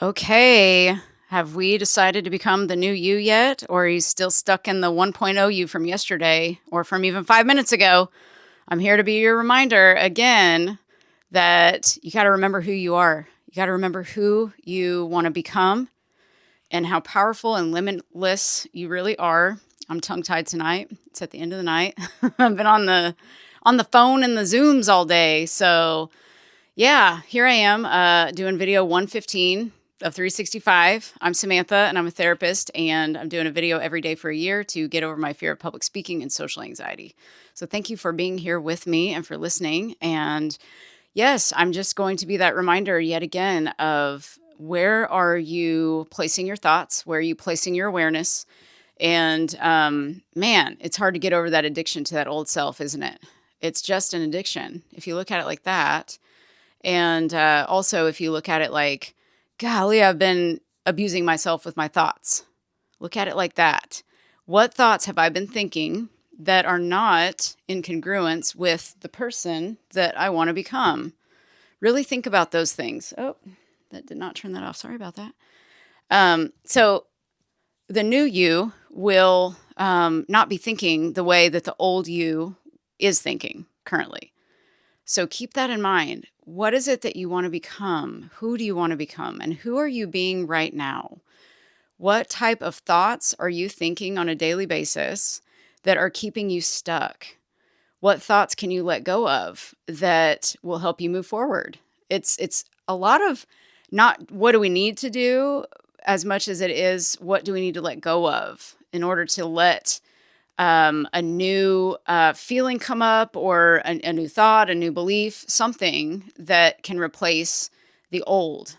Okay. Have we decided to become the new you yet? Or are you still stuck in the 1.0 you from yesterday or from even 5 minutes ago? I'm here to be your reminder again that you got to remember who you are. You got to remember who you want to become and how powerful and limitless you really are. I'm tongue tied tonight. It's at the end of the night. I've been on the phone and the Zooms all day. So yeah, here I am doing video 115 of 365. I'm Samantha and I'm a therapist, and I'm doing a video every day for a year to get over my fear of public speaking and social anxiety. So thank you for being here with me and for listening. And yes, I'm just going to be that reminder yet again of where are you placing your thoughts? Where are you placing your awareness? And man, it's hard to get over that addiction to that old self, isn't it? It's just an addiction. If you look at it like that, and also, if you look at it like, golly, I've been abusing myself with my thoughts. Look at it like that. What thoughts have I been thinking that are not in congruence with the person that I want to become? Really think about those things. Oh, that did not turn that off. Sorry about that. So the new you will not be thinking the way that the old you is thinking currently. So keep that in mind. What is it that you want to become? Who do you want to become? And who are you being right now? What type of thoughts are you thinking on a daily basis that are keeping you stuck? What thoughts can you let go of that will help you move forward? It's a lot of not what do we need to do as much as it is what do we need to let go of in order to let a new feeling come up, or a new thought, a new belief, something that can replace the old.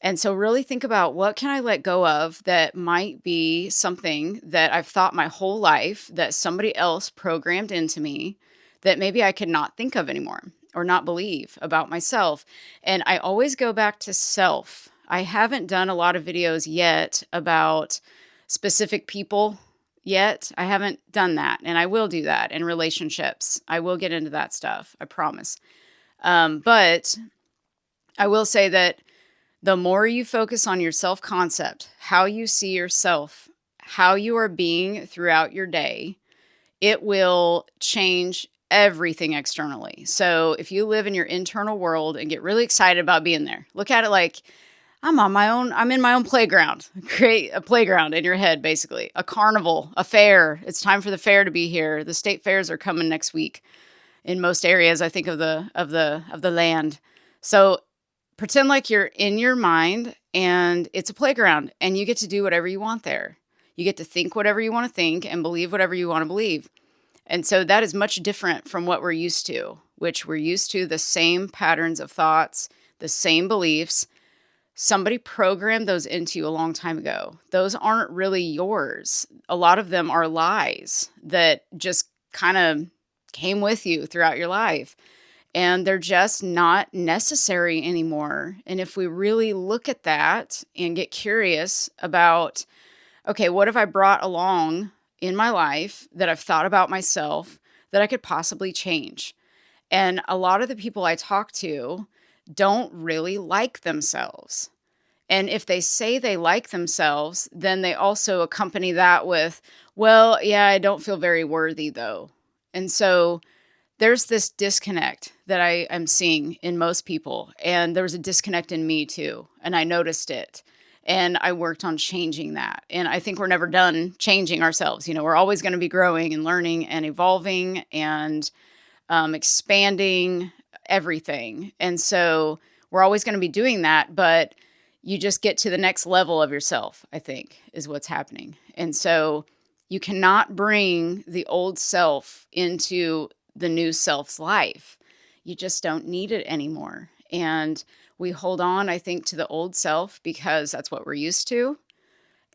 And so really think about, what can I let go of that might be something that I've thought my whole life that somebody else programmed into me that maybe I could not think of anymore or not believe about myself. And I always go back to self. I haven't done a lot of videos yet about specific people yet. I haven't done that, and I will do that in relationships. I will get into that stuff, I promise. But I will say that the more you focus on your self-concept, how you see yourself, how you are being throughout your day, it will change everything externally. So if you live in your internal world and get really excited about being there, look at it like, I'm in my own playground. Create a playground in your head, basically. A carnival, a fair. It's time for the fair to be here. The state fairs are coming next week in most areas, I think, of the land. So pretend like you're in your mind and it's a playground, and you get to do whatever you want there. You get to think whatever you want to think and believe whatever you want to believe. And so that is much different from what we're used to, which we're used to the same patterns of thoughts, the same beliefs. Somebody programmed those into you a long time ago. Those aren't really yours. A lot of them are lies that just kind of came with you throughout your life. And they're just not necessary anymore. And if we really look at that and get curious about, okay, what have I brought along in my life that I've thought about myself that I could possibly change? And a lot of the people I talk to don't really like themselves. And if they say they like themselves, then they also accompany that with, well, yeah, I don't feel very worthy though. And so there's this disconnect that I am seeing in most people. And there was a disconnect in me too. And I noticed it. And I worked on changing that. And I think we're never done changing ourselves. We're always going to be growing and learning and evolving and expanding everything. And so we're always going to be doing that, but you just get to the next level of yourself, I think, is what's happening. And so you cannot bring the old self into the new self's life. You just don't need it anymore. And we hold on, I think, to the old self because that's what we're used to.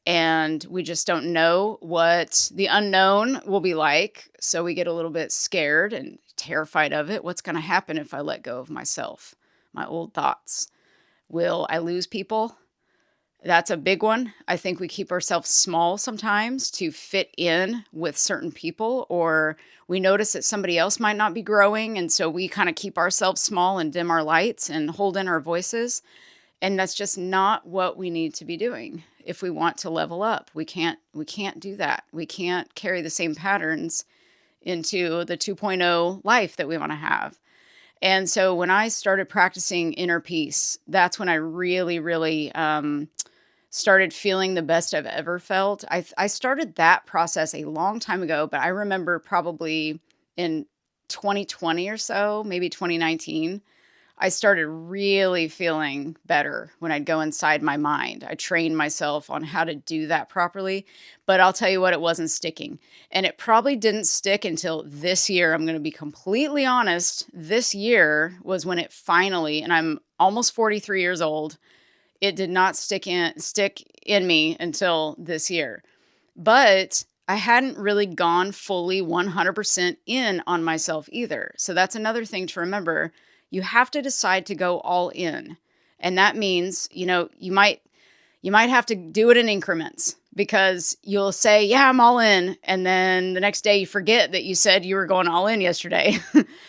And we just don't know what the unknown will be like. So we get a little bit scared and terrified of it. What's going to happen if I let go of myself, my old thoughts? Will I lose people? That's a big one. I think we keep ourselves small sometimes to fit in with certain people, or we notice that somebody else might not be growing. And so we kind of keep ourselves small and dim our lights and hold in our voices. And that's just not what we need to be doing. If we want to level up, we can't do that. We can't carry the same patterns into the 2.0 life that we want to have. And so when I started practicing inner peace, that's when I really, really started feeling the best I've ever felt. I started that process a long time ago, but I remember probably in 2020 or so, maybe 2019, I started really feeling better when I'd go inside my mind. I trained myself on how to do that properly, but I'll tell you what, it wasn't sticking. And it probably didn't stick until this year. I'm going to be completely honest. This year was when it finally, and I'm almost 43 years old, it did not stick in me until this year. But I hadn't really gone fully 100% in on myself either. So that's another thing to remember. You have to decide to go all in. And that means, you might have to do it in increments, because you'll say, yeah, I'm all in. And then the next day you forget that you said you were going all in yesterday.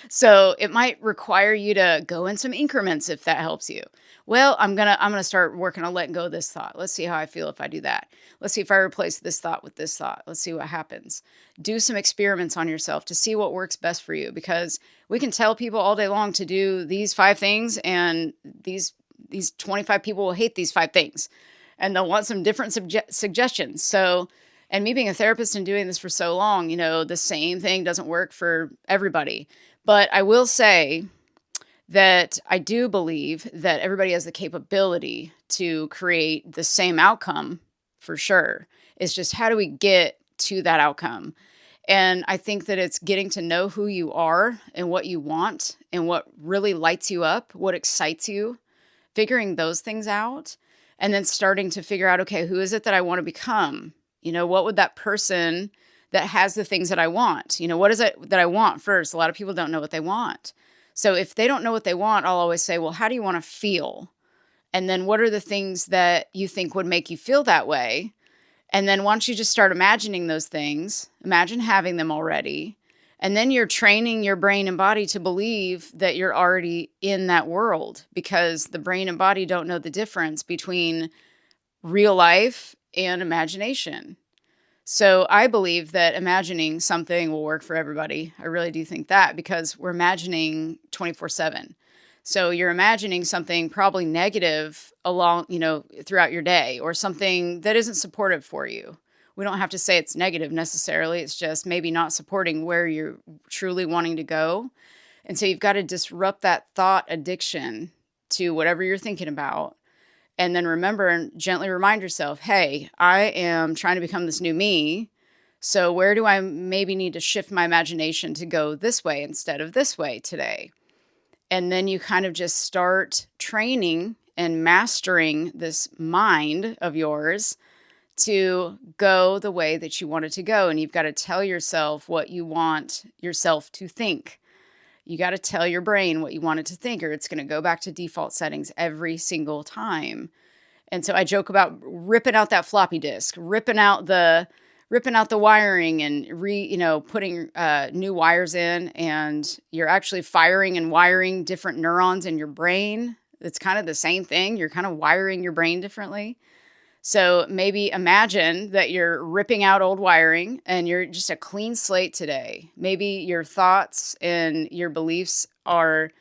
So it might require you to go in some increments if that helps you. Well, I'm going to start working on letting go of this thought. Let's see how I feel if I do that. Let's see if I replace this thought with this thought. Let's see what happens. Do some experiments on yourself to see what works best for you, because we can tell people all day long to do these 5 things, and these 25 people will hate these 5 things, and they'll want some different suggestions. So, and me being a therapist and doing this for so long, the same thing doesn't work for everybody. But I will say that I do believe that everybody has the capability to create the same outcome, for sure. It's just, how do we get to that outcome? And I think that it's getting to know who you are and what you want and what really lights you up, what excites you, figuring those things out, and then starting to figure out, okay, who is it that I want to become? What would that person that has the things that I want, what is it that I want first? A lot of people don't know what they want. So if they don't know what they want, I'll always say, well, how do you want to feel? And then what are the things that you think would make you feel that way? And then once you just start imagining those things, imagine having them already. And then you're training your brain and body to believe that you're already in that world, because the brain and body don't know the difference between real life and imagination. So I believe that imagining something will work for everybody. I really do think that, because we're imagining 24/7. So you're imagining something probably negative throughout your day, or something that isn't supportive for you. We don't have to say it's negative necessarily. It's just maybe not supporting where you're truly wanting to go. And so you've got to disrupt that thought addiction to whatever you're thinking about. And then remember and gently remind yourself, hey, I am trying to become this new me. So where do I maybe need to shift my imagination to go this way instead of this way today? And then you kind of just start training and mastering this mind of yours to go the way that you want it to go. And you've got to tell yourself what you want yourself to think. You got to tell your brain what you want it to think, or it's going to go back to default settings every single time. And so I joke about ripping out that floppy disk, ripping out the wiring, and putting new wires in, and you're actually firing and wiring different neurons in your brain. It's kind of the same thing. You're kind of wiring your brain differently. So maybe imagine that you're ripping out old wiring and you're just a clean slate today. Maybe your thoughts and your beliefs are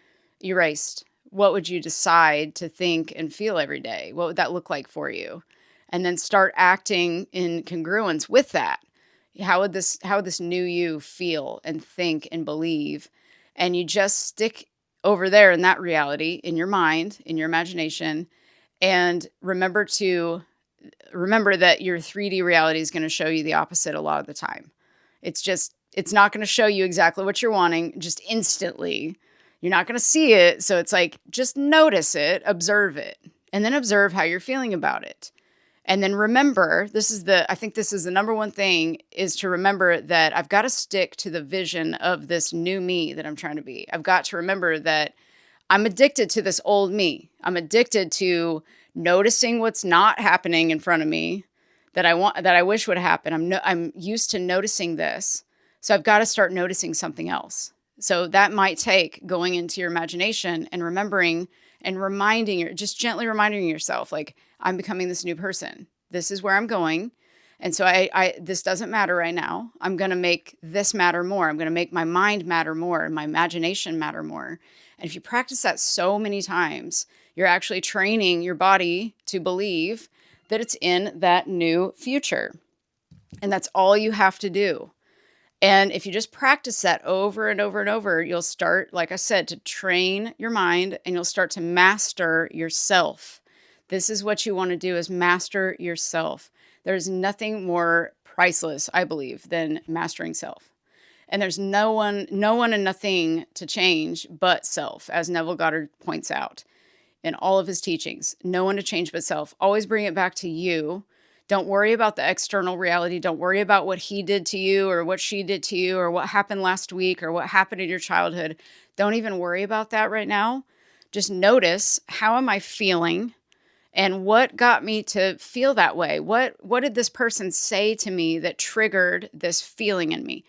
erased. What would you decide to think and feel every day? What would that look like for you? And then start acting in congruence with that. How would this new you feel and think and believe? And you just stick over there in that reality, in your mind, in your imagination, and remember that your 3D reality is going to show you the opposite a lot of the time. It's not going to show you exactly what you're wanting just instantly. You're not going to see it. So it's like, just notice it, observe it, and then observe how you're feeling about it. And then remember, I think this is the number one thing, is to remember that I've got to stick to the vision of this new me that I'm trying to be. I've got to remember that I'm addicted to this old me. I'm addicted to noticing what's not happening in front of me that I wish would happen. I'm used to noticing this. So I've got to start noticing something else. So that might take going into your imagination and remembering and just gently reminding yourself, like, I'm becoming this new person. This is where I'm going. And so this doesn't matter right now. I'm going to make this matter more. I'm going to make my mind matter more and my imagination matter more. And if you practice that so many times, you're actually training your body to believe that it's in that new future. And that's all you have to do. And if you just practice that over and over and over, you'll start, like I said, to train your mind, and you'll start to master yourself. This is what you want to do, is master yourself. There's nothing more priceless, I believe, than mastering self. And there's no one and nothing to change but self, as Neville Goddard points out in all of his teachings. No one to change but self. Always bring it back to you. Don't worry about the external reality. Don't worry about what he did to you or what she did to you or what happened last week or what happened in your childhood. Don't even worry about that right now. Just notice, how am I feeling? And what got me to feel that way? What did this person say to me that triggered this feeling in me?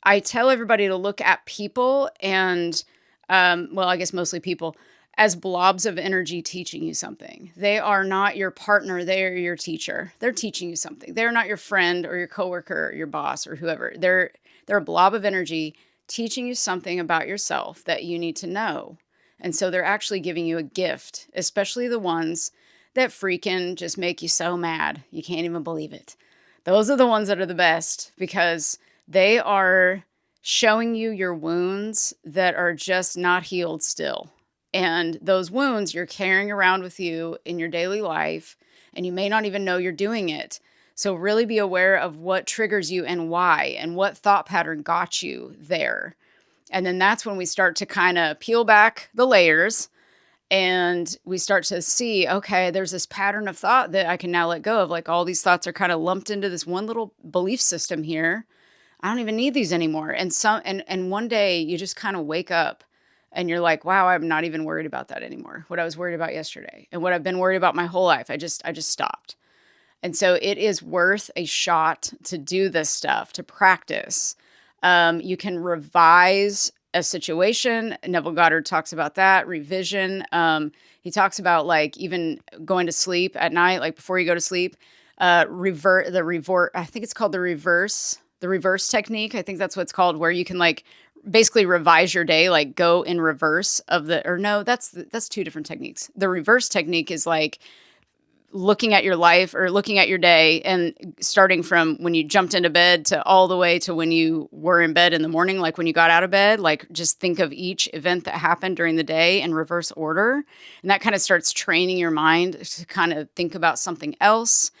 I tell everybody to look at people and, well, I guess mostly people, as blobs of energy teaching you something. They are not your partner. They are your teacher. They're teaching you something. They're not your friend or your coworker or your boss or whoever. They're a blob of energy teaching you something about yourself that you need to know. And so they're actually giving you a gift, especially the ones that freaking just make you so mad. You can't even believe it. Those are the ones that are the best, because they are showing you your wounds that are just not healed still. And those wounds you're carrying around with you in your daily life, and you may not even know you're doing it. So really be aware of what triggers you and why, and what thought pattern got you there. And then that's when we start to kind of peel back the layers, and we start to see, okay, there's this pattern of thought that I can now let go of. Like, all these thoughts are kind of lumped into this one little belief system here. I don't even need these anymore. And one day you just kind of wake up and you're like, wow, I'm not even worried about that anymore. What I was worried about yesterday and what I've been worried about my whole life, I just stopped. And so it is worth a shot to do this stuff, to practice. You can revise a situation. Neville Goddard talks about that, revision. He talks about, like, even going to sleep at night, like before you go to sleep, I think it's called the reverse technique. I think that's what it's called, where you can, like, basically revise your day, like go in reverse of that's two different techniques. The reverse technique is like looking at your life or looking at your day and starting from when you jumped into bed to all the way to when you were in bed in the morning, like when you got out of bed. Like, just think of each event that happened during the day in reverse order. And that kind of starts training your mind to kind of think about something else,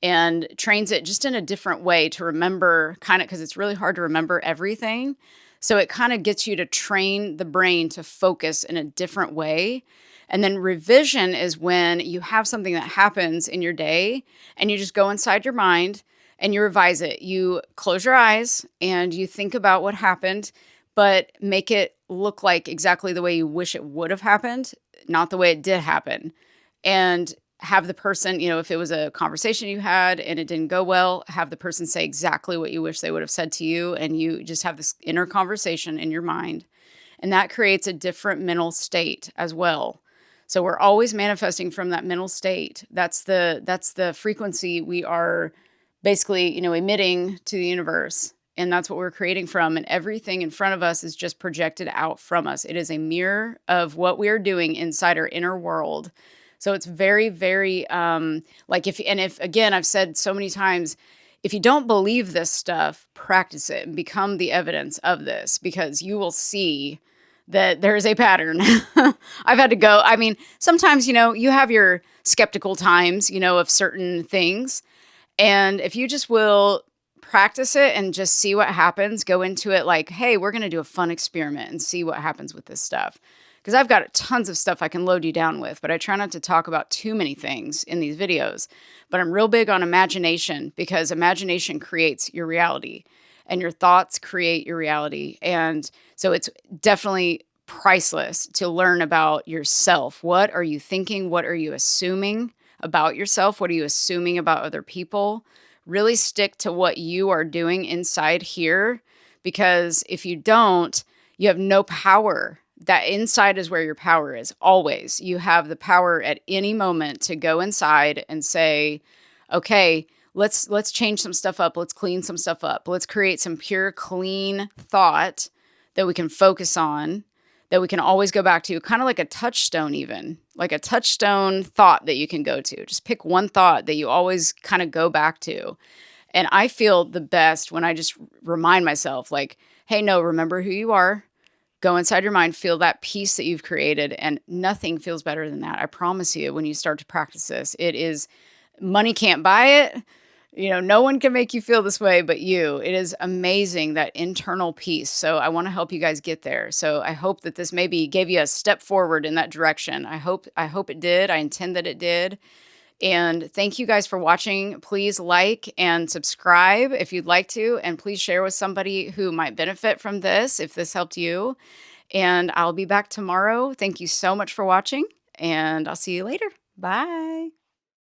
and trains it just in a different way to remember, kind of, because it's really hard to remember everything. So it kind of gets you to train the brain to focus in a different way. And then revision is when you have something that happens in your day and you just go inside your mind and you revise it. You close your eyes and you think about what happened, but make it look like exactly the way you wish it would have happened, not the way it did happen. And have the person, if it was a conversation you had and it didn't go well, have the person say exactly what you wish they would have said to you. And you just have this inner conversation in your mind. And that creates a different mental state as well. So we're always manifesting from that mental state. That's the frequency we are basically, emitting to the universe. And that's what we're creating from. And everything in front of us is just projected out from us. It is a mirror of what we are doing inside our inner world. So it's very, very, if again, I've said so many times, if you don't believe this stuff, practice it and become the evidence of this, because you will see that there's a pattern. I've had to go. I mean, sometimes, you have your skeptical times, of certain things. And if you just will practice it and just see what happens, go into it like, hey, we're going to do a fun experiment and see what happens with this stuff. Because I've got tons of stuff I can load you down with, but I try not to talk about too many things in these videos. But I'm real big on imagination, because imagination creates your reality and your thoughts create your reality. And so it's definitely priceless to learn about yourself. What are you thinking? What are you assuming about yourself? What are you assuming about other people? Really stick to what you are doing inside here, because if you don't, you have no power that inside is where your power is. Always. You have the power at any moment to go inside and say, okay, let's change some stuff up. Let's clean some stuff up. Let's create some pure, clean thought that we can focus on, that we can always go back to, kind of like a touchstone, even like a touchstone thought that you can go to. Just pick one thought that you always kind of go back to. And I feel the best when I just remind myself, like, hey, no, remember who you are. Go inside your mind, feel that peace that you've created, and nothing feels better than that. I promise you, when you start to practice this, it is, money can't buy it. No one can make you feel this way but you. It is amazing, that internal peace. So I want to help you guys get there. So I hope that this maybe gave you a step forward in that direction. I hope it did. I intend that it did. And thank you guys for watching. Please like and subscribe if you'd like to, and please share with somebody who might benefit from this if this helped you. And I'll be back tomorrow. Thank you so much for watching, and I'll see you later. Bye.